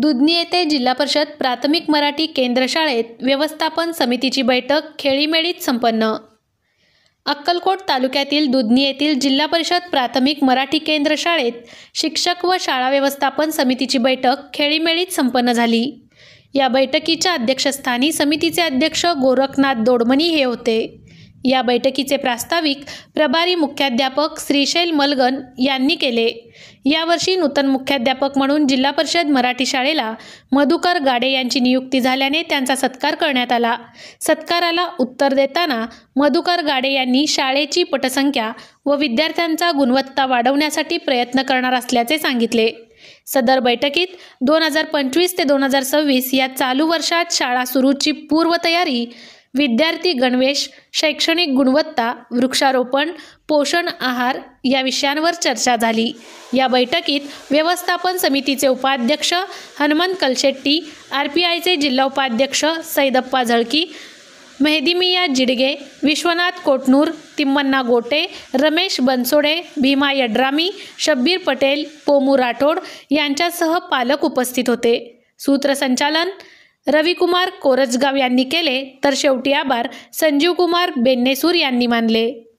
दुधनी येथे जिल्हा परिषद प्राथमिक मराठी केंद्र शाळेत व्यवस्थापन समितीची बैठक खेळीमेळीत संपन्न। अक्कलकोट तालुक्यातील दुधनी येथील जिल्हा परिषद प्राथमिक मराठी केंद्र शाळेत शिक्षक व शाळा व्यवस्थापन समितीची बैठक खेळीमेळीत संपन्न झाली। या बैठकीच्या अध्यक्षस्थानी समितीचे अध्यक्ष गोरखनाथ दोडमनी हे होते। या बैठकीचे प्रास्ताविक प्रभारी मुख्याध्यापक श्रीशैल मलगन यांनी केले। यावर्षी नूतन मुख्याध्यापक म्हणून जिल्हा परिषद मराठी शाळेला मधुकर गाडे यांची नियुक्ती झाल्याने त्यांचा सत्कार करण्यात आला। सत्काराला उत्तर देताना मधुकर गाडे यांनी शाळेची पटसंख्या व विद्यार्थ्यांचा गुणवत्ता वाढवण्यासाठी प्रयत्न करणार असल्याचे सांगितले। सदर बैठकीत 2025 ते 2026 या चालू वर्षात शाळा सुरूची पूर्वतयारी, विद्यार्थी गणवेश, शैक्षणिक गुणवत्ता, वृक्षारोपण, पोषण आहार या विषयांवर चर्चा झाली। या बैठकीत व्यवस्थापन समितीचे उपाध्यक्ष हनुमंत कलशेट्टी, RPIचे जिल्हा उपाध्यक्ष सैदप्पा झळकी, मेहदीमिया जिडगे, विश्वनाथ कोटनूर, तिम्मण्णा गोटे, रमेश बनसोडे, भीमा यड्रामी, शब्बीर पटेल, पोमू राठोड यांच्यासह पालक उपस्थित होते। सूत्रसंचालन रविकुमार कोरजगाव यांनी केले, तर शेवटी आभार संजीव कुमार बेन्नेसूर यांनी मानले।